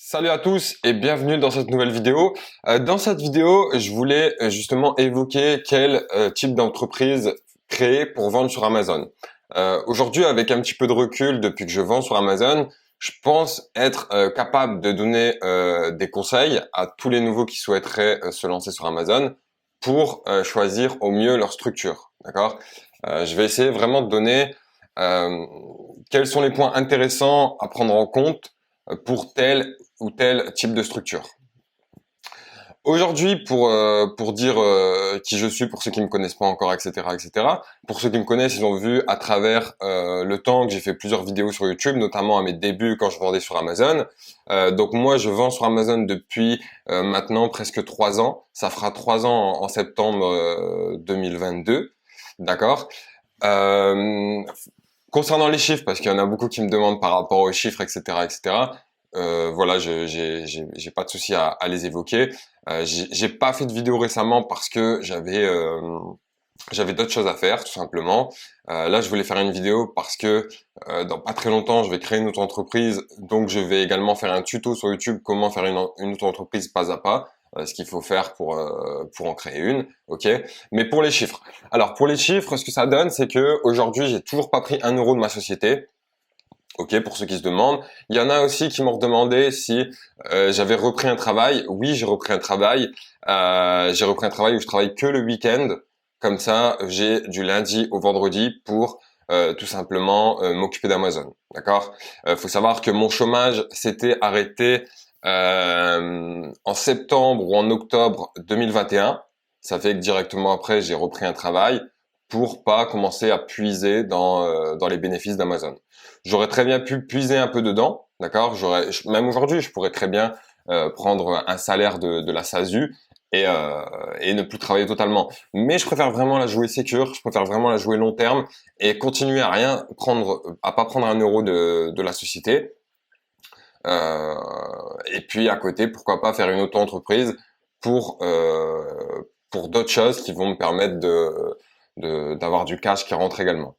Salut à tous et bienvenue dans cette nouvelle vidéo. Dans cette vidéo, je voulais justement évoquer quel type d'entreprise créer pour vendre sur Amazon. Aujourd'hui, avec un petit peu de recul depuis que je vends sur Amazon, je pense être capable de donner des conseils à tous les nouveaux qui souhaiteraient se lancer sur Amazon pour choisir au mieux leur structure. D'accord? Je vais essayer vraiment de donner euh, quels sont les points intéressants à prendre en compte pour tel ou tel type de structure. Aujourd'hui, pour dire qui je suis, pour ceux qui me connaissent pas encore, etc., etc. Pour ceux qui me connaissent, ils ont vu à travers le temps que j'ai fait plusieurs vidéos sur YouTube, notamment à mes débuts quand je vendais sur Amazon. Donc moi, je vends sur Amazon depuis maintenant presque 3 ans. Ça fera 3 ans en septembre 2022, d'accord. Euh, Concernant les chiffres, parce qu'il y en a beaucoup qui me demandent par rapport aux chiffres, etc., etc. Voilà, j'ai pas de souci à les évoquer. J'ai pas fait de vidéo récemment parce que j'avais d'autres choses à faire, tout simplement. Là, je voulais faire une vidéo parce que dans pas très longtemps, je vais créer une auto-entreprise, donc je vais également faire un tuto sur YouTube comment faire une auto-entreprise pas à pas, ce qu'il faut faire pour en créer une, ok. Mais pour les chiffres, alors pour les chiffres, ce que ça donne, c'est que aujourd'hui, j'ai toujours pas pris 1 euro de ma société. Ok, pour ceux qui se demandent. Il y en a aussi qui m'ont redemandé si j'avais repris un travail. Oui, j'ai repris un travail. J'ai repris un travail où je travaille que le week-end. Comme ça, j'ai du lundi au vendredi pour tout simplement m'occuper d'Amazon. D'accord? Faut savoir que mon chômage s'était arrêté en septembre ou en octobre 2021. Ça fait que directement après, j'ai repris un travail pour pas commencer à puiser dans les bénéfices d'Amazon. J'aurais très bien pu puiser un peu dedans, d'accord. Même aujourd'hui, je pourrais très bien prendre un salaire de la SASU et ne plus travailler totalement. Mais je préfère vraiment la jouer sécure, je préfère vraiment la jouer long terme et continuer à pas prendre 1 euro de la société. Euh, et puis à côté, pourquoi pas faire une auto-entreprise pour pour d'autres choses qui vont me permettre d'avoir du cash qui rentre également.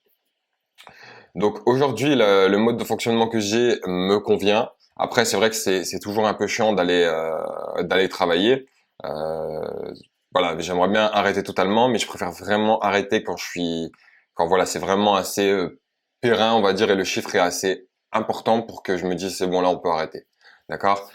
Donc aujourd'hui, le mode de fonctionnement que j'ai me convient. Après, c'est vrai que c'est toujours un peu chiant d'aller travailler. Euh, voilà, j'aimerais bien arrêter totalement, mais je préfère vraiment arrêter quand voilà, c'est vraiment assez périn, on va dire, et le chiffre est assez important pour que je me dise c'est bon là, on peut arrêter. D'accord?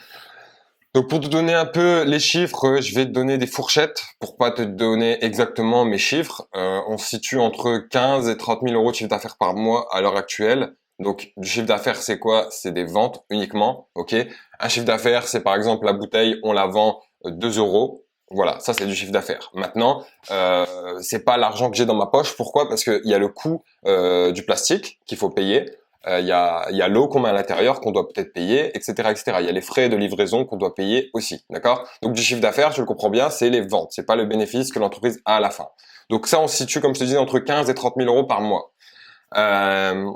Donc pour te donner un peu les chiffres, je vais te donner des fourchettes pour pas te donner exactement mes chiffres. On se situe entre 15 et 30 000 euros de chiffre d'affaires par mois à l'heure actuelle. Donc du chiffre d'affaires, c'est quoi? C'est des ventes uniquement, ok? Un chiffre d'affaires, c'est par exemple la bouteille, on la vend 2 euros. Voilà, ça c'est du chiffre d'affaires. Maintenant, c'est pas l'argent que j'ai dans ma poche. Pourquoi? Parce qu'il y a le coût du plastique qu'il faut payer. Il y a l'eau qu'on met à l'intérieur qu'on doit peut-être payer, etc., etc. Il y a les frais de livraison qu'on doit payer aussi, d'accord? Donc du chiffre d'affaires, je le comprends bien, c'est les ventes, c'est pas le bénéfice que l'entreprise a à la fin. Donc ça, on se situe, comme je te disais, entre 15 et 30 000 euros par mois. Euh,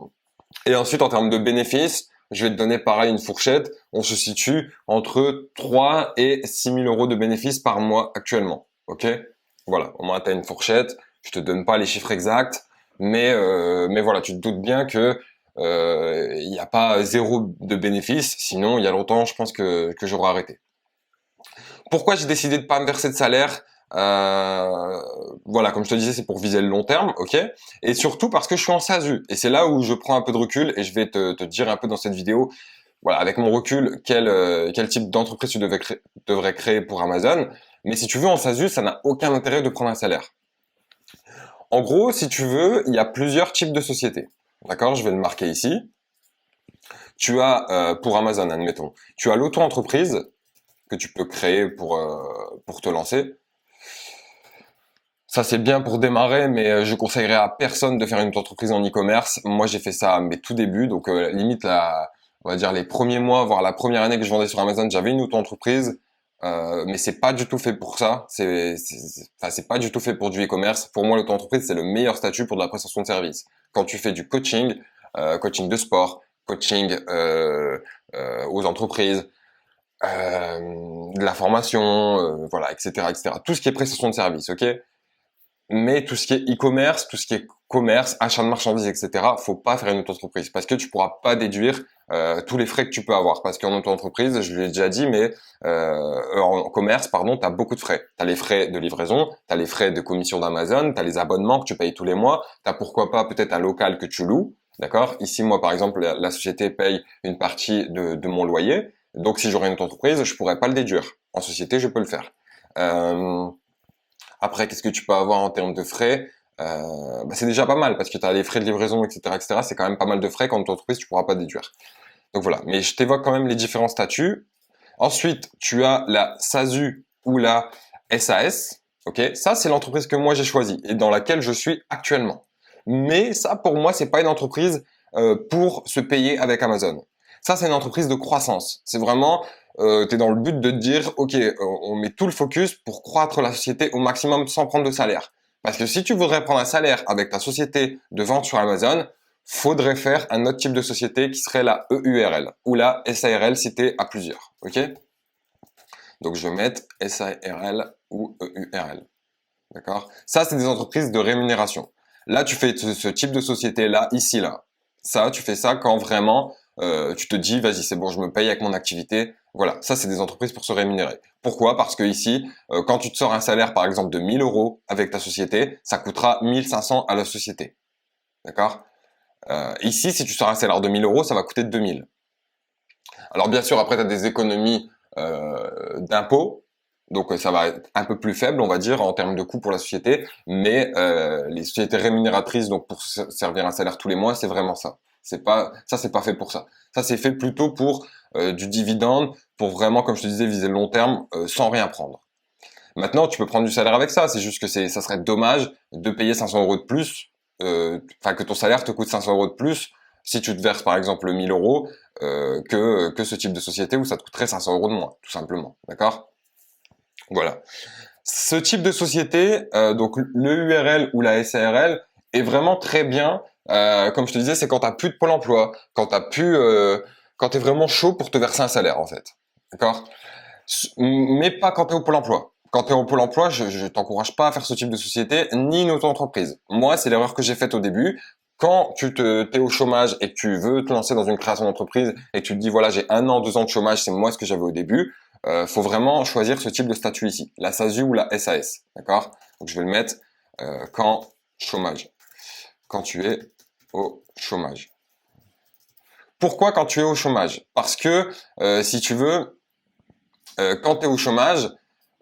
et ensuite, en termes de bénéfices, je vais te donner pareil une fourchette. On se situe entre 3 et 6 000 euros de bénéfices par mois actuellement, ok? Voilà, au moins tu as une fourchette. Je te donne pas les chiffres exacts, mais voilà, tu te doutes bien que il n'y a pas zéro de bénéfice, sinon il y a longtemps je pense que j'aurais arrêté. Pourquoi j'ai décidé de pas me verser de salaire? euh, voilà, comme je te disais, c'est pour viser le long terme, ok. Et surtout parce que je suis en SASU, et c'est là où je prends un peu de recul et je vais te dire un peu dans cette vidéo, voilà, avec mon recul, quel type d'entreprise tu devrais créer pour Amazon. Mais si tu veux en SASU, ça n'a aucun intérêt de prendre un salaire. En gros, si tu veux, il y a plusieurs types de sociétés. D'accord, je vais le marquer ici. Tu as, pour Amazon, admettons, tu as l'auto-entreprise que tu peux créer pour te lancer. Ça, c'est bien pour démarrer, mais je conseillerais à personne de faire une auto-entreprise en e-commerce. Moi, j'ai fait ça à mes tout débuts, donc limite, on va dire les premiers mois, voire la première année que je vendais sur Amazon, j'avais une auto-entreprise, mais c'est pas du tout fait pour ça. Enfin, c'est pas du tout fait pour du e-commerce. Pour moi, l'auto-entreprise, c'est le meilleur statut pour de la prestation de service. Quand tu fais du coaching, coaching de sport, coaching aux entreprises, de la formation, voilà, etc., etc. Tout ce qui est prestation de service, ok? Mais tout ce qui est e-commerce, tout ce qui est commerce, achat de marchandises, etc., faut pas faire une auto-entreprise parce que tu pourras pas déduire tous les frais que tu peux avoir. Parce qu'en auto-entreprise, je l'ai déjà dit, mais en commerce, pardon, tu as beaucoup de frais. Tu as les frais de livraison, tu as les frais de commission d'Amazon, tu as les abonnements que tu payes tous les mois, tu as pourquoi pas peut-être un local que tu loues. D'accord. Ici, moi, par exemple, la société paye une partie de mon loyer. Donc, si j'aurais une auto-entreprise, je pourrais pas le déduire. En société, je peux le faire. Après, qu'est-ce que tu peux avoir en termes de frais? C'est déjà pas mal parce que tu as les frais de livraison, etc., etc. C'est quand même pas mal de frais qu'en entreprise tu pourras pas déduire. Donc voilà. Mais je t'évoque quand même les différents statuts. Ensuite, tu as la SASU ou la SAS. Ok, ça c'est l'entreprise que moi j'ai choisie et dans laquelle je suis actuellement. Mais ça, pour moi, c'est pas une entreprise pour se payer avec Amazon. Ça, c'est une entreprise de croissance. C'est vraiment tu es dans le but de te dire, ok, on met tout le focus pour croître la société au maximum sans prendre de salaire. Parce que si tu voudrais prendre un salaire avec ta société de vente sur Amazon, faudrait faire un autre type de société qui serait la EURL ou la SARL si t'es à plusieurs. Ok? Donc je vais mettre SARL ou EURL. D'accord? Ça, c'est des entreprises de rémunération. Là, tu fais ce type de société-là, ici, là. Ça, tu fais ça quand vraiment tu te dis, vas-y, c'est bon, je me paye avec mon activité. Voilà, ça, c'est des entreprises pour se rémunérer. Pourquoi? Parce que ici, quand tu te sors un salaire, par exemple, de 1000 euros avec ta société, ça coûtera 1500 à la société. D'accord? Ici, si tu sors un salaire de 1000 euros, ça va coûter 2000. Alors, bien sûr, après, tu as des économies d'impôts. Donc ça va être un peu plus faible, on va dire, en termes de coûts pour la société, mais les sociétés rémunératrices, donc pour servir un salaire tous les mois, c'est vraiment ça. C'est pas fait pour ça. Ça c'est fait plutôt pour du dividende, pour vraiment, comme je te disais, viser le long terme sans rien prendre. Maintenant, tu peux prendre du salaire avec ça. C'est juste que ça serait dommage de payer 500 euros de plus, que ton salaire te coûte 500 euros de plus si tu te verses par exemple 1000 euros que ce type de société où ça te coûterait 500 euros de moins, tout simplement. D'accord? Voilà. Ce type de société, donc l'EURL ou la SARL, est vraiment très bien. Comme je te disais, c'est quand tu n'as plus de Pôle emploi, quand tu es vraiment chaud pour te verser un salaire, en fait. D'accord? Mais pas quand tu es au Pôle emploi. Quand tu es au Pôle emploi, je t'encourage pas à faire ce type de société, ni une auto-entreprise. Moi, c'est l'erreur que j'ai faite au début. Quand t'es au chômage et que tu veux te lancer dans une création d'entreprise et que tu te dis, voilà, j'ai 1 an, 2 ans de chômage, c'est moi ce que j'avais au début, faut vraiment choisir ce type de statut ici, la SASU ou la SAS, d'accord? Donc je vais le mettre quand chômage, quand tu es au chômage. Pourquoi quand tu es au chômage? Parce que si tu veux, quand tu es au chômage,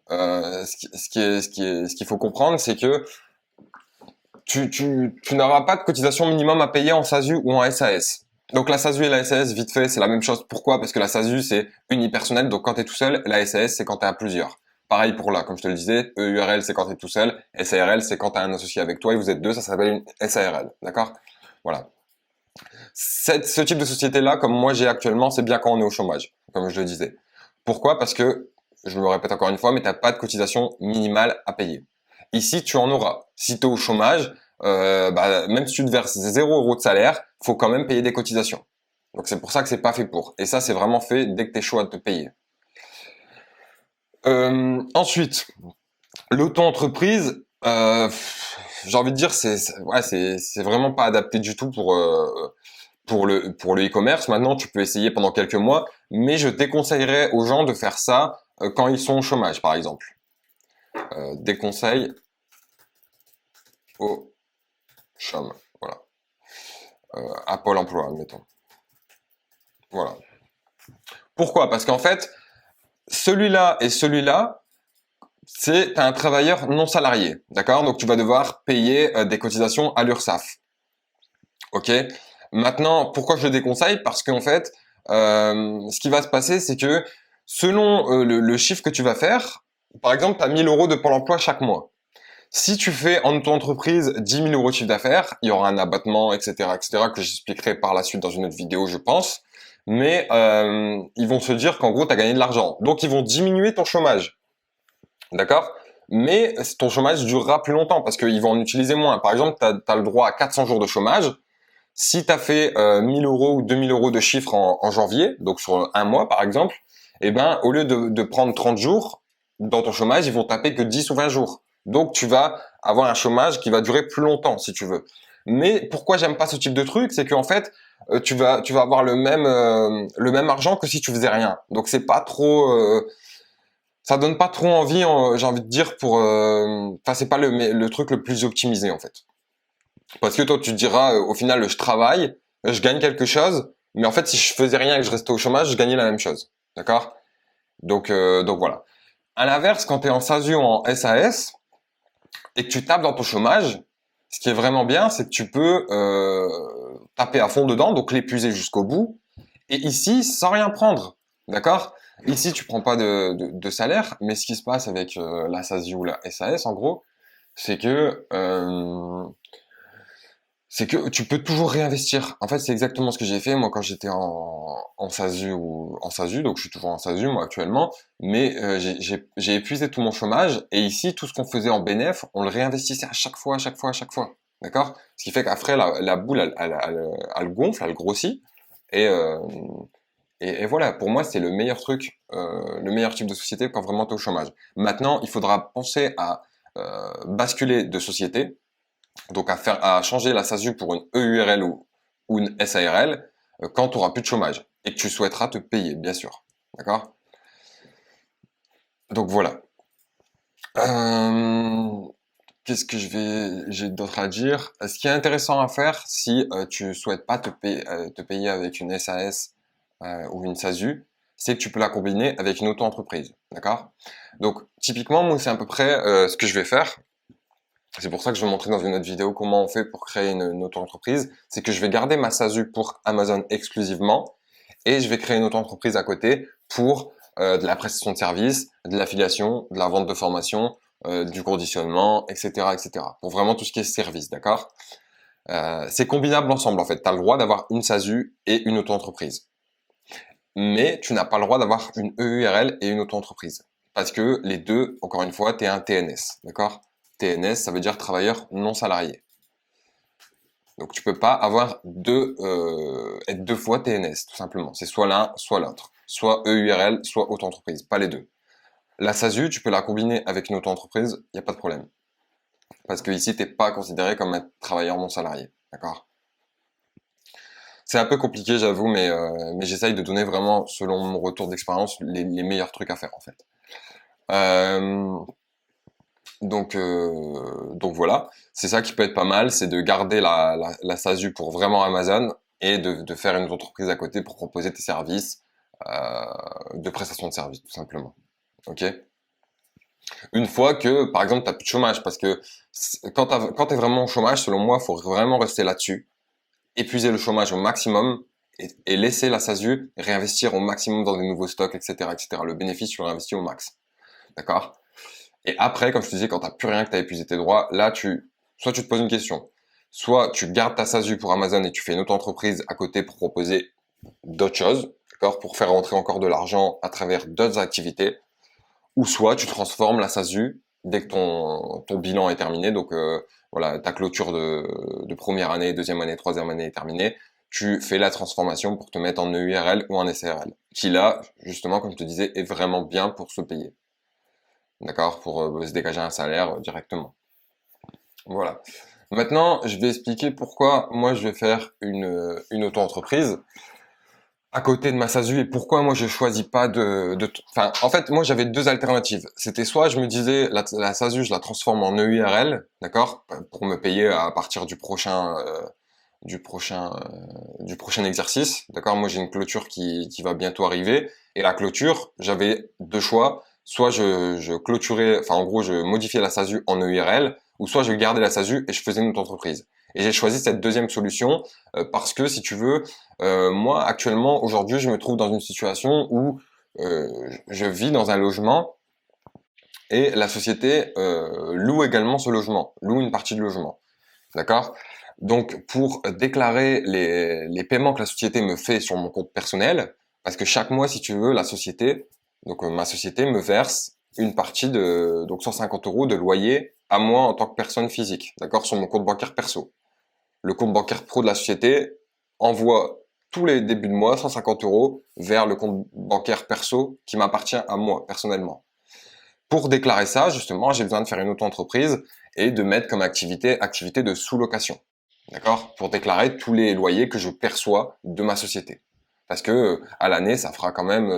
ce qu'il faut comprendre, c'est que tu n'auras pas de cotisation minimum à payer en SASU ou en SAS. Donc la SASU et la SAS, vite fait, c'est la même chose. Pourquoi? Parce que la SASU, c'est unipersonnel, donc quand tu es tout seul, la SAS, c'est quand tu es à plusieurs. Pareil pour là, comme je te le disais, EURL, c'est quand tu es tout seul, SARL, c'est quand tu as un associé avec toi et vous êtes deux, ça s'appelle une SARL. D'accord? Voilà. Ce type de société-là, comme moi j'ai actuellement, c'est bien quand on est au chômage, comme je le disais. Pourquoi? Parce que, je me répète encore une fois, mais tu n'as pas de cotisation minimale à payer. Ici, tu en auras. Si tu es au chômage, même si tu te verses 0 euros de salaire, faut quand même payer des cotisations. Donc c'est pour ça que c'est pas fait pour. Et ça, c'est vraiment fait dès que tu es chaud à te payer. Ensuite, l'auto-entreprise, j'ai envie de dire, c'est vraiment pas adapté du tout pour le e-commerce. Maintenant, tu peux essayer pendant quelques mois, mais je déconseillerais aux gens de faire ça quand ils sont au chômage, par exemple. Déconseille au chômage, voilà. À Pôle emploi, admettons. Voilà. Pourquoi? Parce qu'en fait, celui-là et celui-là, c'est un travailleur non salarié, d'accord? Donc tu vas devoir payer des cotisations à l'URSSAF. Ok? Maintenant, pourquoi je le déconseille? Parce qu'en fait, ce qui va se passer, c'est que selon le chiffre que tu vas faire, par exemple, tu as 1000 euros de Pôle emploi chaque mois. Si tu fais en auto-entreprise 10 000 euros de chiffre d'affaires, il y aura un abattement, etc., que j'expliquerai par la suite dans une autre vidéo, je pense. Mais ils vont se dire qu'en gros, tu as gagné de l'argent. Donc, ils vont diminuer ton chômage. D'accord? Mais ton chômage durera plus longtemps parce qu'ils vont en utiliser moins. Par exemple, tu as le droit à 400 jours de chômage. Si tu as fait 1000 euros ou 2000 euros de chiffre en janvier, donc sur un mois par exemple, eh ben, au lieu de prendre 30 jours, dans ton chômage, ils vont taper que 10 ou 20 jours. Donc, tu vas avoir un chômage qui va durer plus longtemps, si tu veux. Mais pourquoi j'aime pas ce type de truc, c'est qu'en fait, tu vas avoir le même argent que si tu faisais rien. Donc, c'est pas trop, ça donne pas trop envie, j'ai envie de dire pour, enfin, c'est pas le truc le plus optimisé en fait. Parce que toi, tu te diras, au final, je travaille, je gagne quelque chose, mais en fait, si je faisais rien et que je restais au chômage, je gagnais la même chose. D'accord? Donc voilà. À l'inverse, quand tu es en SASU ou en SAS et que tu tapes dans ton chômage, ce qui est vraiment bien, c'est que tu peux taper à fond dedans, donc l'épuiser jusqu'au bout, et ici, sans rien prendre. D'accord? Ici, tu prends pas de salaire, mais ce qui se passe avec la SASU ou la SAS, en gros, c'est que tu peux toujours réinvestir. En fait, c'est exactement ce que j'ai fait moi quand j'étais en SASU ou en SASU, donc je suis toujours en SASU moi actuellement, mais j'ai épuisé tout mon chômage et ici tout ce qu'on faisait en bénéf, on le réinvestissait à chaque fois, à chaque fois, à chaque fois. D'accord? Ce qui fait qu'après la boule elle gonfle, elle grossit et, euh, et voilà, pour moi c'est le meilleur truc, le meilleur type de société quand vraiment tu es au chômage. Maintenant, il faudra penser à basculer de société, donc à changer la SASU pour une EURL ou une SARL quand tu auras plus de chômage et que tu souhaiteras te payer, bien sûr. D'accord? Donc voilà. Euh, Qu'est-ce que j'ai d'autre à dire? Ce qui est intéressant à faire si tu souhaites pas te payer avec une SAS ou une SASU, c'est que tu peux la combiner avec une auto-entreprise. D'accord? Donc typiquement, moi c'est à peu près ce que je vais faire. C'est pour ça que je vais montrer dans une autre vidéo comment on fait pour créer une auto-entreprise. C'est que je vais garder ma SASU pour Amazon exclusivement et je vais créer une auto-entreprise à côté pour de la prestation de services, de l'affiliation, de la vente de formation, du conditionnement, etc., etc. Pour vraiment tout ce qui est service, d'accord? C'est combinable ensemble en fait. Tu as le droit d'avoir une SASU et une auto-entreprise. Mais tu n'as pas le droit d'avoir une EURL et une auto-entreprise. Parce que les deux, encore une fois, tu es un TNS, d'accord? TNS, ça veut dire travailleur non salarié. Donc tu peux pas avoir être deux fois TNS, tout simplement. C'est soit l'un, soit l'autre. Soit EURL, soit auto-entreprise, pas les deux. La SASU, tu peux la combiner avec une auto-entreprise, il n'y a pas de problème. Parce que ici, t'es pas considéré comme un travailleur non salarié, d'accord? C'est un peu compliqué, j'avoue, mais j'essaye de donner vraiment, selon mon retour d'expérience, les meilleurs trucs à faire, en fait. Euh, donc voilà, c'est ça qui peut être pas mal, c'est de garder la SASU pour vraiment Amazon et de faire une entreprise à côté pour proposer tes services de prestation de services, tout simplement. Ok? Une fois que, par exemple, tu n'as plus de chômage, parce que quand tu es vraiment au chômage, selon moi, il faut vraiment rester là-dessus, épuiser le chômage au maximum et laisser la SASU réinvestir au maximum dans des nouveaux stocks, etc., etc. Le bénéfice, tu le réinvestis au max. D'accord? Et après, comme je te disais, quand tu n'as plus rien, que tu as épuisé tes droits, là, soit tu te poses une question, soit tu gardes ta SASU pour Amazon et tu fais une autre entreprise à côté pour proposer d'autres choses, d'accord, pour faire rentrer encore de l'argent à travers d'autres activités, ou soit tu transformes la SASU dès que ton bilan est terminé, donc voilà, ta clôture de première année, deuxième année, troisième année est terminée, tu fais la transformation pour te mettre en EURL ou en SARL, qui là, justement, comme je te disais, est vraiment bien pour se payer. D'accord, pour se dégager un salaire directement. Voilà. Maintenant, je vais expliquer pourquoi moi je vais faire une auto-entreprise à côté de ma SASU et pourquoi moi je choisis pas enfin, en fait, moi j'avais deux alternatives. C'était soit je me disais la SASU je la transforme en EURL, d'accord, pour me payer à partir du prochain exercice, d'accord. Moi j'ai une clôture qui va bientôt arriver et la clôture, j'avais deux choix. Soit je clôturais, enfin en gros je modifiais la SASU en EURL, ou soit je gardais la SASU et je faisais une autre entreprise. Et j'ai choisi cette deuxième solution parce que si tu veux, moi actuellement aujourd'hui je me trouve dans une situation où je vis dans un logement et la société loue également ce logement, loue une partie du logement. D'accord? Donc, pour déclarer les paiements que la société me fait sur mon compte personnel, parce que chaque mois, si tu veux, la société, donc ma société me verse une partie de donc 150 € de loyer à moi en tant que personne physique, d'accord, sur mon compte bancaire perso. Le compte bancaire pro de la société envoie tous les débuts de mois 150 € vers le compte bancaire perso qui m'appartient à moi personnellement. Pour déclarer ça, justement, j'ai besoin de faire une auto-entreprise et de mettre comme activité de sous-location. D'accord? Pour déclarer tous les loyers que je perçois de ma société. Parce que à l'année, ça fera quand même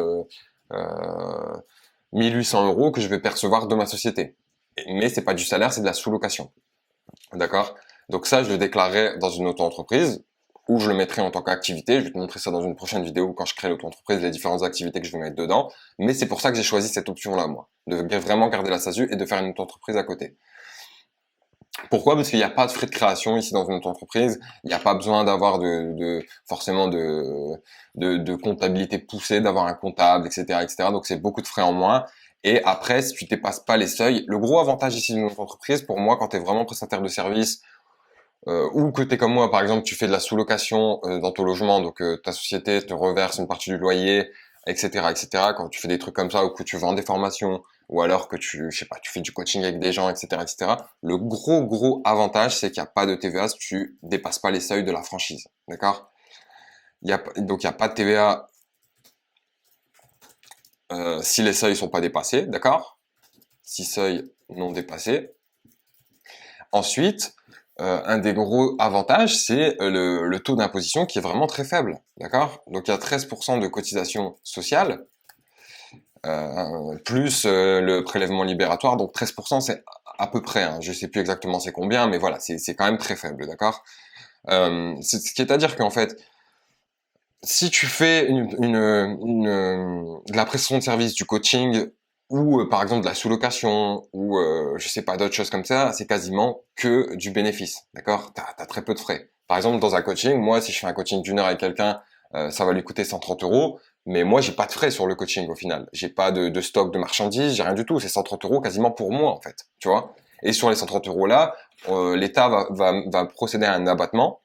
1800 € que je vais percevoir de ma société. Mais c'est pas du salaire, c'est de la sous-location. D'accord? Donc ça, je le déclarerai dans une auto-entreprise ou je le mettrai en tant qu'activité. Je vais te montrer ça dans une prochaine vidéo quand je crée l'auto-entreprise, les différentes activités que je vais mettre dedans. Mais c'est pour ça que j'ai choisi cette option-là, moi. De vraiment garder la SASU et de faire une auto-entreprise à côté. Pourquoi? Parce qu'il n'y a pas de frais de création ici dans une auto-entreprise. Il n'y a pas besoin d'avoir forcément de comptabilité poussée, d'avoir un comptable, etc., etc. Donc c'est beaucoup de frais en moins. Et après, si tu dépasses pas les seuils, le gros avantage ici d'une auto-entreprise, pour moi, quand tu es vraiment prestataire de service, ou que tu es comme moi, par exemple, tu fais de la sous-location dans ton logement, donc ta société te reverse une partie du loyer, etc., etc. Quand tu fais des trucs comme ça, ou que tu vends des formations, ou alors que je sais pas, tu fais du coaching avec des gens, etc., etc. Le gros avantage, c'est qu'il n'y a pas de TVA si tu dépasses pas les seuils de la franchise, d'accord? Donc il y a pas de TVA si les seuils sont pas dépassés, d'accord? Si seuils non dépassés. Ensuite, un des gros avantages, c'est le taux d'imposition qui est vraiment très faible, d'accord? Donc il y a 13% de cotisation sociale, plus le prélèvement libératoire, donc 13% c'est à peu près, hein, je sais plus exactement c'est combien, mais voilà, c'est quand même très faible, d'accord? Ce qui est à dire qu'en fait, si tu fais de la prestation de service, du coaching, ou par exemple de la sous-location, ou je sais pas, d'autres choses comme ça, c'est quasiment que du bénéfice, d'accord? T'as très peu de frais. Par exemple, dans un coaching, moi, si je fais un coaching d'une heure avec quelqu'un, ça va lui coûter 130 €, mais moi, j'ai pas de frais sur le coaching au final. J'ai pas de stock de marchandises, j'ai rien du tout. C'est 130 € quasiment pour moi, en fait, tu vois? Et sur les 130 € là, l'État va procéder à un abattement,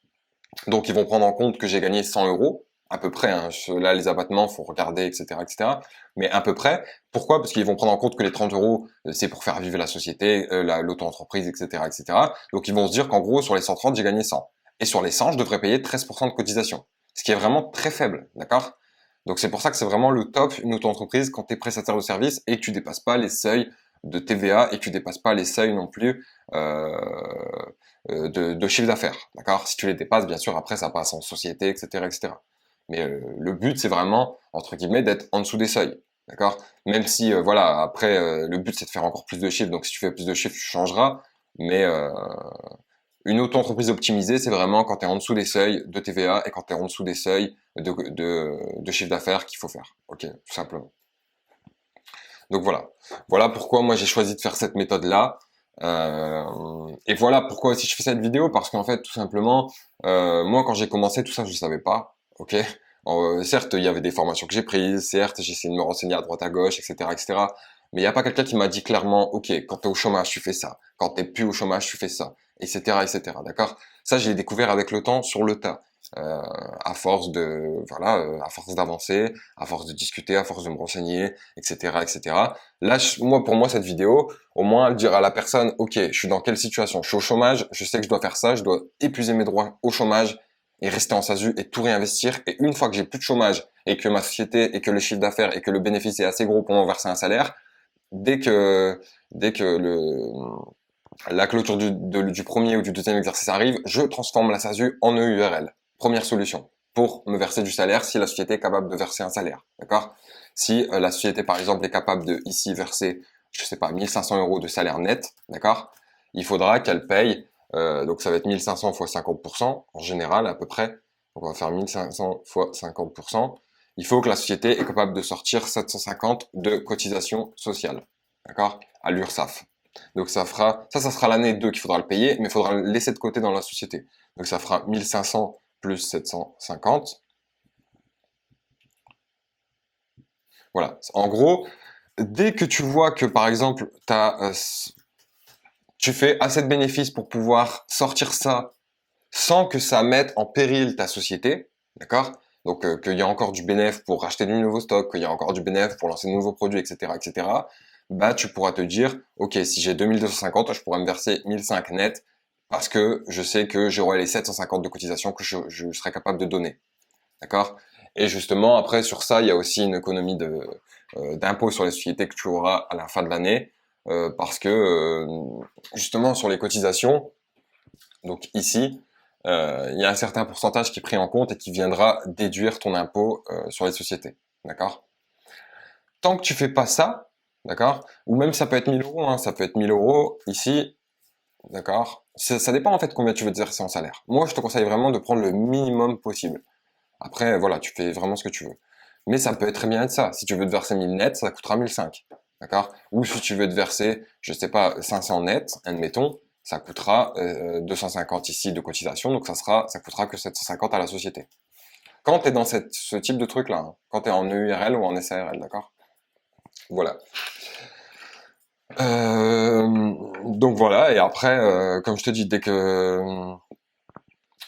donc ils vont prendre en compte que j'ai gagné 100 € à peu près. Hein. Là, les abattements, faut regarder, etc., etc. Mais à peu près. Pourquoi? Parce qu'ils vont prendre en compte que les 30 €, c'est pour faire vivre la société, l'auto-entreprise, etc., etc. Donc ils vont se dire qu'en gros, sur les 130, j'ai gagné 100. Et sur les 100, je devrais payer 13% de cotisation, ce qui est vraiment très faible, d'accord? Donc c'est pour ça que c'est vraiment le top une auto-entreprise quand tu es prestataire de service et que tu dépasses pas les seuils de TVA et que tu dépasses pas les seuils non plus euh, de chiffre d'affaires, d'accord? Si tu les dépasses, bien sûr, après ça passe en société, etc., etc. Mais le but, c'est vraiment entre guillemets d'être en dessous des seuils, d'accord? Même si voilà, après le but c'est de faire encore plus de chiffres, donc si tu fais plus de chiffres, tu changeras. Mais une auto-entreprise optimisée, c'est vraiment quand tu es en dessous des seuils de TVA et quand tu es en dessous des seuils de chiffre d'affaires qu'il faut faire, ok, tout simplement. Donc voilà pourquoi moi j'ai choisi de faire cette méthode-là. Et voilà pourquoi aussi je fais cette vidéo, parce qu'en fait, tout simplement, moi quand j'ai commencé tout ça, je ne savais pas, ok. Certes, il y avait des formations que j'ai prises, certes, j'ai essayé de me renseigner à droite à gauche, etc., etc. Mais il n'y a pas quelqu'un qui m'a dit clairement, ok, quand tu es au chômage, tu fais ça, quand tu n'es plus au chômage, tu fais ça, etc., etc. D'accord? Ça, j'ai découvert avec le temps, sur le tas. À force à force d'avancer, à force de discuter, à force de me renseigner, etc., etc. Là, moi, pour moi, cette vidéo, au moins, elle dira à la personne, ok, je suis dans quelle situation? Je suis au chômage, je sais que je dois faire ça, je dois épuiser mes droits au chômage et rester en SASU et tout réinvestir. Et une fois que j'ai plus de chômage et que ma société et que le chiffre d'affaires et que le bénéfice est assez gros pour m'en verser un salaire, dès que, dès que la clôture du premier ou du deuxième exercice arrive, je transforme la SASU en EURL. Première solution pour me verser du salaire si la société est capable de verser un salaire, d'accord? Si la société, par exemple, est capable de ici verser, je sais pas, 1500 € de salaire net, d'accord? Il faudra qu'elle paye, donc ça va être 1500 fois 50%, en général, à peu près. Donc on va faire 1500 fois 50%. Il faut que la société est capable de sortir 750 de cotisation sociale, d'accord? À l'URSSAF. Donc ça sera l'année 2 qu'il faudra le payer, mais il faudra le laisser de côté dans la société. Donc ça fera 1500 plus 750. Voilà. En gros, dès que tu vois que par exemple, tu fais assez de bénéfices pour pouvoir sortir ça sans que ça mette en péril ta société, d'accord? Donc qu'il y a encore du bénéfice pour racheter du nouveau stock, qu'il y a encore du bénéfice pour lancer de nouveaux produits, etc., etc. Bah tu pourras te dire, ok, si j'ai 2250, je pourrais me verser 1005 net parce que je sais que j'aurai les 750 de cotisation que je serai capable de donner, d'accord? Et justement, après sur ça, il y a aussi une économie d'impôt sur les sociétés que tu auras à la fin de l'année. parce que justement sur les cotisations, donc ici, il y a un certain pourcentage qui est pris en compte et qui viendra déduire ton impôt sur les sociétés, d'accord? Tant que tu fais pas ça, d'accord? Ou même ça peut être 1000 euros, hein, ça peut être 1000 euros ici, d'accord? Ça dépend en fait combien tu veux te verser en salaire. Moi, je te conseille vraiment de prendre le minimum possible. Après, voilà, tu fais vraiment ce que tu veux. Mais ça peut être très bien être ça. Si tu veux te verser 1000 net, ça coûtera 1005. D'accord? Ou si tu veux te verser, je sais pas, 500 net, admettons, ça coûtera 250 ici de cotisation, donc ça coûtera que 750 à la société. Quand tu es dans ce type de truc-là, hein, quand tu es en EURL ou en SARL, d'accord? Voilà. Donc voilà, et après, comme je te dis, dès que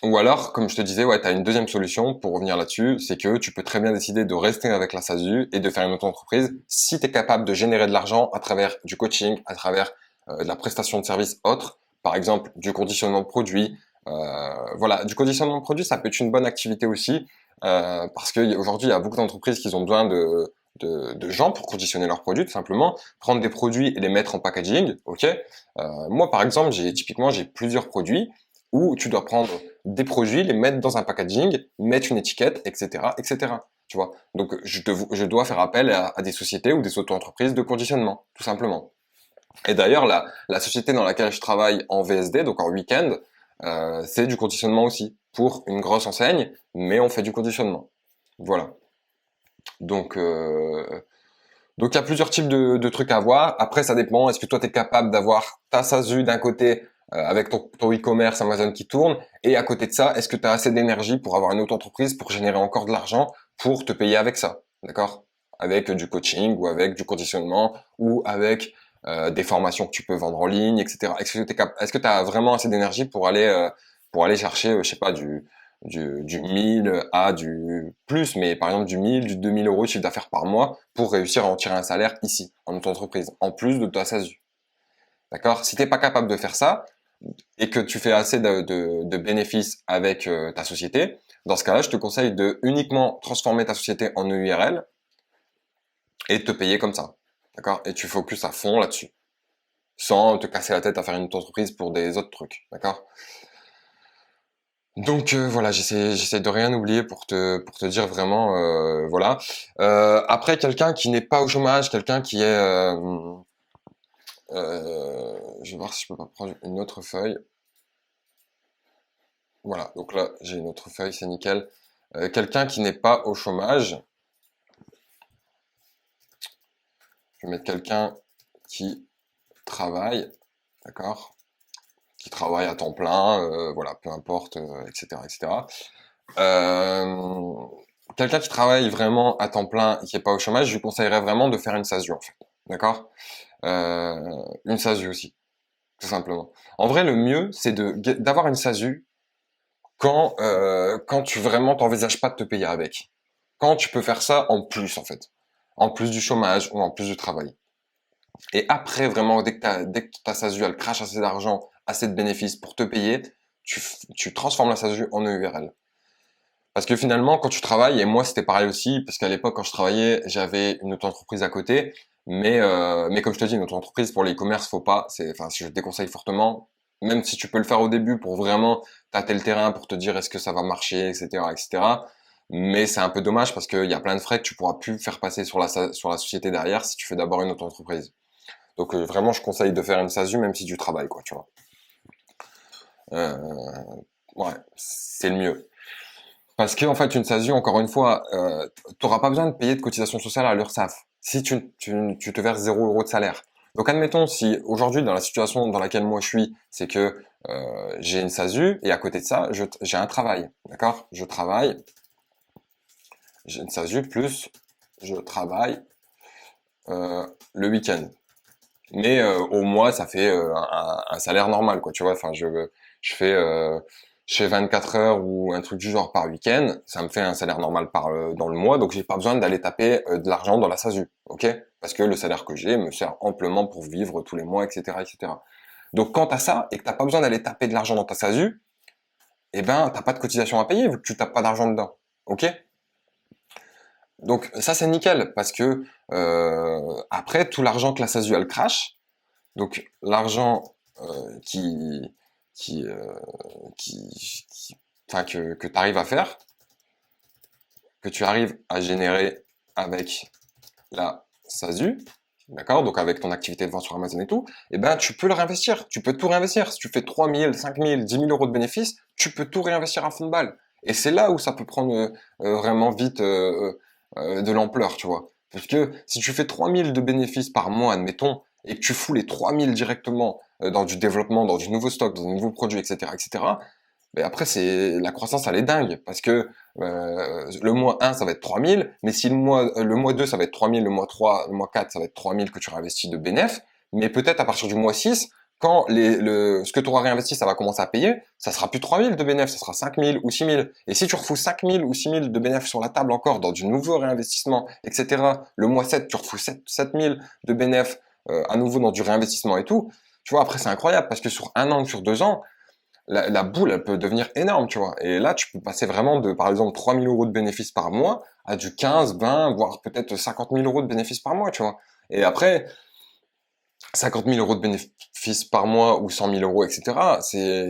ou alors, comme je te disais, ouais, tu as une deuxième solution pour revenir là-dessus, c'est que tu peux très bien décider de rester avec la SASU et de faire une auto-entreprise si tu es capable de générer de l'argent à travers du coaching, à travers de la prestation de services autres, par exemple du conditionnement de produits. Voilà, du conditionnement de produits, ça peut être une bonne activité aussi, parce qu'aujourd'hui, il y a beaucoup d'entreprises qui ont besoin de gens pour conditionner leurs produits, tout simplement, prendre des produits et les mettre en packaging, ok. Moi, par exemple, typiquement, j'ai plusieurs produits où tu dois prendre des produits, les mettre dans un packaging, mettre une étiquette, etc., etc. Tu vois. Donc, je dois faire appel à des sociétés ou des auto-entreprises de conditionnement, tout simplement. Et d'ailleurs, la société dans laquelle je travaille en VSD, donc en week-end, c'est du conditionnement aussi, pour une grosse enseigne, mais on fait du conditionnement. Voilà. Donc, donc il y a plusieurs types de trucs à voir. Après, ça dépend. Est-ce que toi, tu es capable d'avoir ta SASU d'un côté avec ton e-commerce Amazon qui tourne et à côté de ça, est-ce que tu as assez d'énergie pour avoir une autre entreprise pour générer encore de l'argent pour te payer avec ça, d'accord? Avec du coaching ou avec du conditionnement ou avec des formations que tu peux vendre en ligne, etc. Est-ce que tu as vraiment assez d'énergie pour aller chercher, je sais pas, du 1000 à du plus, mais par exemple du 1000, du 2000 euros de chiffre d'affaires par mois pour réussir à en tirer un salaire ici, en auto-entreprise, en plus de ta SASU. D'accord? Si t'es pas capable de faire ça et que tu fais assez de bénéfices avec ta société, dans ce cas-là, je te conseille de uniquement transformer ta société en EURL et de te payer comme ça. D'accord? Et tu focuses à fond là-dessus, sans te casser la tête à faire une entreprise pour des autres trucs. D'accord? Donc voilà, j'essaie de rien oublier pour te dire vraiment voilà. Après quelqu'un qui n'est pas au chômage, quelqu'un qui est je vais voir si je peux pas prendre une autre feuille. Voilà, donc là j'ai une autre feuille, c'est nickel. Quelqu'un qui n'est pas au chômage, je vais mettre quelqu'un qui travaille, d'accord, qui travaille à temps plein, voilà, peu importe, etc., etc. Euh, Quelqu'un qui travaille vraiment à temps plein et qui n'est pas au chômage, je lui conseillerais vraiment de faire une SASU en fait. D'accord? Une SASU aussi, tout simplement. En vrai, le mieux, c'est d'avoir une SASU quand tu vraiment t'envisages pas de te payer avec. Quand tu peux faire ça en plus en fait. En plus du chômage ou en plus du travail. Et après, vraiment, dès que ta SASU, elle crache assez d'argent, assez de bénéfices pour te payer, tu transformes la SASU en EURL. Parce que finalement, quand tu travailles, et moi c'était pareil aussi, parce qu'à l'époque quand je travaillais, j'avais une auto-entreprise à côté, mais comme je te dis, une auto-entreprise pour les e-commerce, faut pas, enfin, je te déconseille fortement, même si tu peux le faire au début pour vraiment tâter le terrain, pour te dire est-ce que ça va marcher, etc., etc. Mais c'est un peu dommage parce qu'il y a plein de frais que tu pourras plus faire passer sur sur la société derrière si tu fais d'abord une auto-entreprise. Donc vraiment, je conseille de faire une SASU même si tu travailles, quoi, tu vois. Euh, ouais, c'est le mieux. Parce que en fait, une SASU, encore une fois, tu n'auras pas besoin de payer de cotisation sociale à l'URSSAF si tu te verses 0 € de salaire. Donc admettons, si aujourd'hui, dans la situation dans laquelle moi je suis, c'est que j'ai une SASU et à côté de ça, j'ai un travail, d'accord? Je travaille, j'ai une SASU plus je travaille le week-end. Mais au mois, ça fait un salaire normal, quoi. Tu vois, enfin, je fais je fais 24 heures ou un truc du genre par week-end, ça me fait un salaire normal dans le mois, donc j'ai pas besoin d'aller taper de l'argent dans la SASU, ok? Parce que le salaire que j'ai me sert amplement pour vivre tous les mois, etc., etc. Donc quand t'as ça et que t'as pas besoin d'aller taper de l'argent dans ta SASU, eh ben t'as pas de cotisation à payer vu que tu tapes pas d'argent dedans, ok? Donc ça c'est nickel parce que après tout l'argent que la SASU elle crache, Donc l'argent qui, qui, euh, enfin que tu arrives à faire, que tu arrives à générer avec la SASU, d'accord, donc avec ton activité de vente sur Amazon et tout, eh ben tu peux le réinvestir, tu peux tout réinvestir. Si tu fais 3 000, 5 000, 10 000 € de bénéfices, tu peux tout réinvestir à fond de balle. Et c'est là où ça peut prendre vraiment vite de l'ampleur, tu vois. Parce que si tu fais 3 000 de bénéfices par mois, admettons, et que tu fous les 3 000 directement dans du développement, dans du nouveau stock, dans un nouveau produit, etc., etc., mais après, c'est la croissance, elle est dingue parce que le mois 1, ça va être 3 000, mais si le mois 2, ça va être 3 000, le mois 3, le mois 4, ça va être 3 000 que tu réinvestis de bénéf, mais peut-être à partir du mois 6, quand ce que tu auras réinvesti, ça va commencer à payer, ça sera plus 3 000 de bénéf, ça sera 5 000 ou 6 000. Et si tu refous 5 000 ou 6 000 de bénéf sur la table encore dans du nouveau réinvestissement, etc., le mois 7, tu refous 7 000 de bénéf à nouveau dans du réinvestissement et tout, tu vois, après c'est incroyable parce que sur un an, sur 2 ans, la boule, elle peut devenir énorme, tu vois. Et là, tu peux passer vraiment de, par exemple, 3 000 € de bénéfices par mois à du 15, 20, voire peut-être 50 000 € de bénéfices par mois, tu vois. Et après, 50 000 € de bénéfices par mois ou 100 000 €, etc.,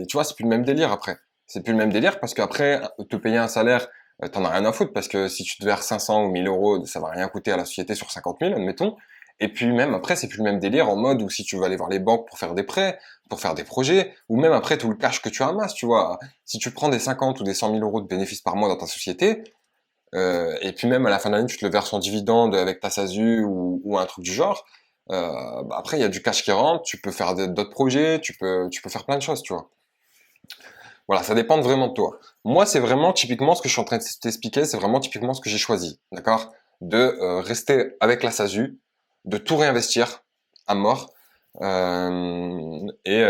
tu vois, c'est plus le même délire après. C'est plus le même délire parce qu'après, te payer un salaire, t'en as rien à foutre parce que si tu te verses 500 ou 1 000 €, ça va rien coûter à la société sur 50 000, admettons. Et puis même après, c'est plus le même délire en mode où si tu veux aller voir les banques pour faire des prêts, pour faire des projets, ou même après tout le cash que tu amasses, tu vois. Si tu prends des 50 ou des 100 000 € de bénéfices par mois dans ta société, et puis même à la fin de l'année, tu te le verses en dividende avec ta SASU ou un truc du genre, bah après il y a du cash qui rentre, tu peux faire d'autres projets, tu peux faire plein de choses, tu vois. Voilà, ça dépend vraiment de toi. Moi, c'est vraiment typiquement ce que je suis en train de t'expliquer, c'est vraiment typiquement ce que j'ai choisi, d'accord? De rester avec la SASU, de tout réinvestir à mort, et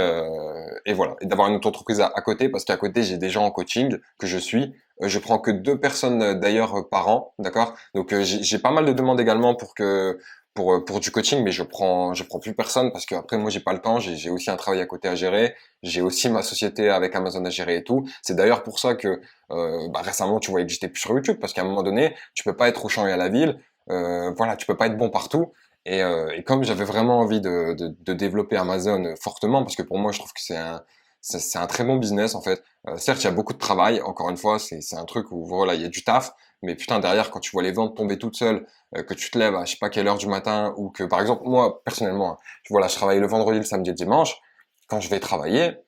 voilà, et d'avoir une autre entreprise à côté, parce qu'à côté j'ai des gens en coaching que je suis. Je prends que 2 personnes d'ailleurs par an, d'accord? Donc j'ai pas mal de demandes également pour du coaching, mais je prends plus personne parce que après moi j'ai pas le temps, j'ai aussi un travail à côté à gérer, j'ai aussi ma société avec Amazon à gérer et tout. C'est d'ailleurs pour ça que récemment tu voyais que j'étais plus sur YouTube parce qu'à un moment donné tu peux pas être au champ et à la ville, voilà, tu peux pas être bon partout. Et comme j'avais vraiment envie de développer Amazon fortement, parce que pour moi, je trouve que c'est un très bon business en fait. Certes, il y a beaucoup de travail. Encore une fois, c'est un truc où voilà, il y a du taf. Mais putain, derrière, quand tu vois les ventes tomber toutes seules, que tu te lèves à je sais pas quelle heure du matin, ou que par exemple moi personnellement, hein, tu vois là, je travaille le vendredi, le samedi et le dimanche. Quand je vais travailler,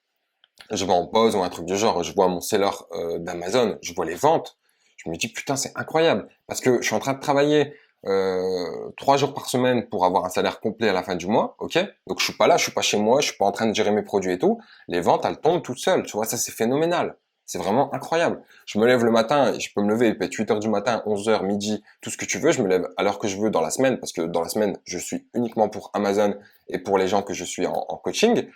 je vais en pause ou un truc du genre, je vois mon seller d'Amazon, je vois les ventes, je me dis putain c'est incroyable parce que je suis en train de travailler 3 jours par semaine pour avoir un salaire complet à la fin du mois, ok? Donc je suis pas là, je suis pas chez moi, je suis pas en train de gérer mes produits et tout. Les ventes elles tombent toutes seules, tu vois, ça c'est phénoménal. C'est vraiment incroyable. Je me lève le matin, et je peux me lever, il peut être 8 heures du matin, 11 heures, midi, tout ce que tu veux, je me lève à l'heure que je veux dans la semaine, parce que dans la semaine, je suis uniquement pour Amazon et pour les gens que je suis en coaching.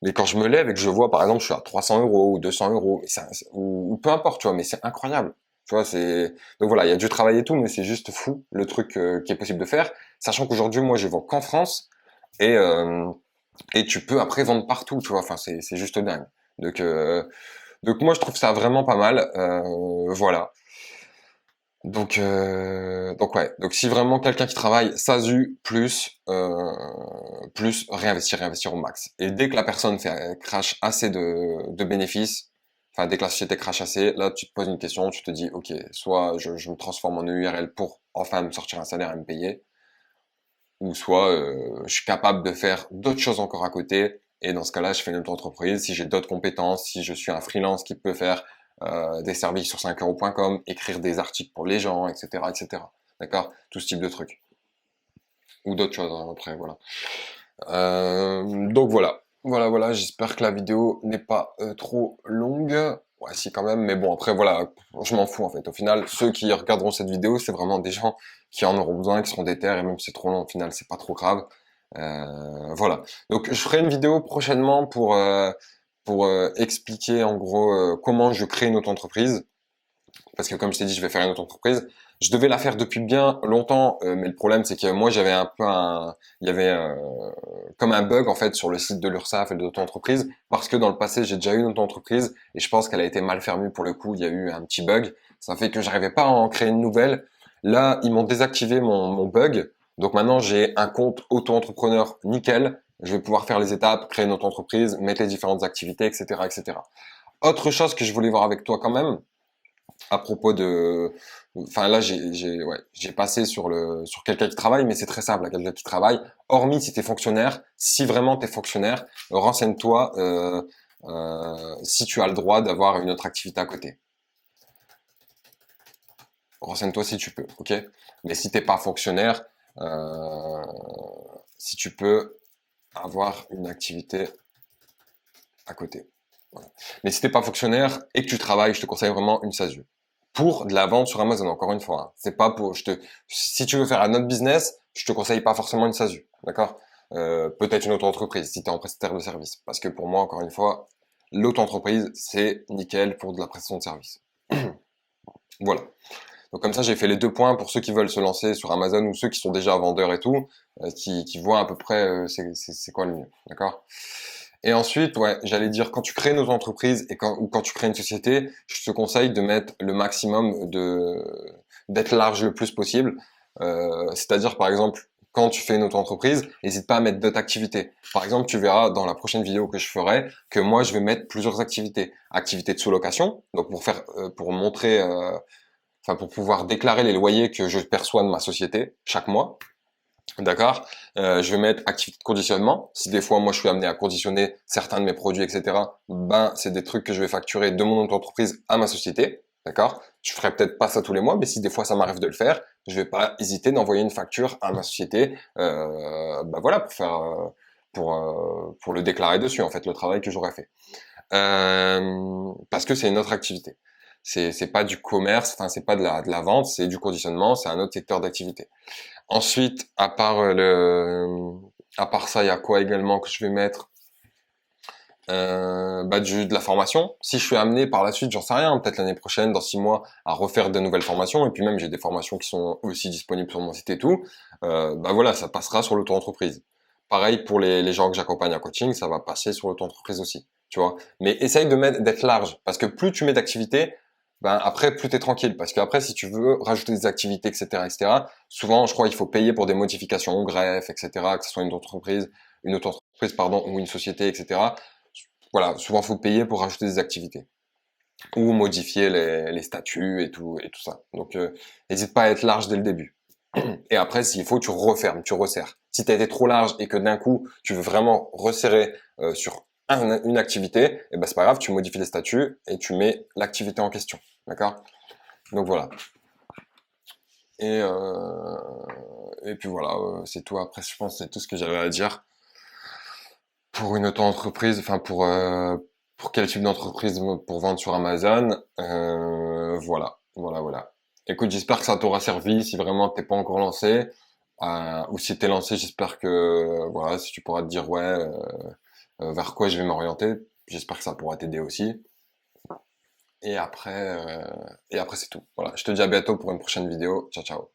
Mais quand je me lève et que je vois, par exemple, je suis à 300 € ou 200 €, mais ou peu importe, tu vois, mais c'est incroyable. Tu vois, donc voilà, il y a du travail et tout, mais c'est juste fou le truc qui est possible de faire, sachant qu'aujourd'hui, moi, je vends qu'en France et euh, et tu peux après vendre partout, tu vois. Enfin, c'est juste dingue. Donc donc moi, je trouve ça vraiment pas mal. Voilà. Donc ouais. Donc si vraiment quelqu'un qui travaille SASU plus réinvestir au max. Et dès que la personne crache assez de bénéfices, enfin dès que la société crache assez, là tu te poses une question, tu te dis ok, soit je me transforme en EURL pour enfin me sortir un salaire et me payer, ou soit je suis capable de faire d'autres choses encore à côté. Et dans ce cas-là, je fais une autre entreprise. Si j'ai d'autres compétences, si je suis un freelance qui peut faire des services sur 5euros.com, écrire des articles pour les gens, etc., etc. D'accord? Tout ce type de trucs. Ou d'autres choses hein, après, voilà. Donc voilà. Voilà, j'espère que la vidéo n'est pas trop longue. Ouais, si quand même, mais bon, après voilà, je m'en fous en fait. Au final, ceux qui regarderont cette vidéo, c'est vraiment des gens qui en auront besoin, qui seront déter, et même si c'est trop long, au final, c'est pas trop grave. Voilà. Donc je ferai une vidéo prochainement pour expliquer en gros comment je crée une autre entreprise parce que comme je t'ai dit, je vais faire une autre entreprise. Je devais la faire depuis bien longtemps, mais le problème c'est que moi j'avais il y avait comme un bug en fait sur le site de l'URSSAF et de d'autres entreprises, parce que dans le passé j'ai déjà eu une autre entreprise et je pense qu'elle a été mal fermée pour le coup. Il y a eu un petit bug, ça fait que j'arrivais pas à en créer une nouvelle. Là, ils m'ont désactivé mon bug, donc maintenant j'ai un compte auto-entrepreneur nickel je vais pouvoir faire les étapes, créer notre entreprise, mettre les différentes activités, etc., etc. Autre chose que je voulais voir avec toi quand même, à propos de, enfin là j'ai passé sur quelqu'un qui travaille, mais c'est très simple, là, quelqu'un qui travaille. Hormis si t'es fonctionnaire, si vraiment t'es fonctionnaire, renseigne-toi si tu as le droit d'avoir une autre activité à côté. Renseigne-toi si tu peux, ok? Mais si t'es pas fonctionnaire, euh, si tu peux avoir une activité à côté. Voilà. Mais si t'es pas fonctionnaire et que tu travailles, je te conseille vraiment une SASU. Pour de la vente sur Amazon, encore une fois. Hein. C'est pas pour, si tu veux faire un autre business, je te conseille pas forcément une SASU. D'accord? Peut-être une auto-entreprise si tu es en prestataire de service. Parce que pour moi, encore une fois, l'auto-entreprise, c'est nickel pour de la prestation de service. Voilà. Donc comme ça, j'ai fait les 2 points pour ceux qui veulent se lancer sur Amazon ou ceux qui sont déjà vendeurs et tout, qui voient à peu près c'est quoi le mieux. D'accord? Et ensuite, ouais, j'allais dire, quand tu crées une entreprise ou quand tu crées une société, je te conseille de mettre le maximum d'être large le plus possible. C'est-à-dire, par exemple, quand tu fais une auto-entreprise, n'hésite pas à mettre d'autres activités. Par exemple, tu verras dans la prochaine vidéo que je ferai que moi, je vais mettre plusieurs activités. Activités de sous-location, donc pour montrer, enfin, pour pouvoir déclarer les loyers que je perçois de ma société chaque mois. D'accord. Je vais mettre activité de conditionnement. Si des fois moi je suis amené à conditionner certains de mes produits, etc. Ben c'est des trucs que je vais facturer de mon entreprise à ma société. D'accord. Je ferai peut-être pas ça tous les mois, mais si des fois ça m'arrive de le faire, je vais pas hésiter d'envoyer une facture à ma société. Ben voilà pour faire pour le déclarer dessus en fait le travail que j'aurais fait. Parce que c'est une autre activité. C'est pas du commerce, enfin c'est pas de la vente, c'est du conditionnement, c'est un autre secteur d'activité. Ensuite, à part ça, il y a quoi également que je vais mettre? De la formation. Si je suis amené par la suite, j'en sais rien, peut-être l'année prochaine, dans 6 mois, à refaire de nouvelles formations. Et puis même, j'ai des formations qui sont aussi disponibles sur mon site et tout. Voilà, ça passera sur l'auto-entreprise. Pareil pour les gens que j'accompagne en coaching, ça va passer sur l'auto-entreprise aussi. Tu vois. Mais essaye d'être large, parce que plus tu mets d'activités, ben après plus t'es tranquille, parce qu'après si tu veux rajouter des activités, etc., souvent je crois qu'il faut payer pour des modifications, greffes, etc., que ce soit une auto-entreprise pardon, ou une société, etc. Voilà, souvent faut payer pour rajouter des activités ou modifier les statuts et tout ça. Donc n'hésite pas à être large dès le début. Et après s'il faut tu refermes, tu resserres. Si tu as été trop large et que d'un coup tu veux vraiment resserrer sur une activité, et ben c'est pas grave, tu modifies les statuts et tu mets l'activité en question. D'accord? Donc voilà. Et, euh, et puis voilà, c'est tout. Après, je pense que c'est tout ce que j'avais à dire pour une auto-entreprise, enfin pour quel type d'entreprise pour vendre sur Amazon. Voilà. Écoute, j'espère que ça t'aura servi. Si vraiment t'es pas encore lancé, ou si t'es lancé, j'espère que voilà, si tu pourras te dire ouais, vers quoi je vais m'orienter. J'espère que ça pourra t'aider aussi. Et après c'est tout. Voilà, je te dis à bientôt pour une prochaine vidéo. Ciao, ciao.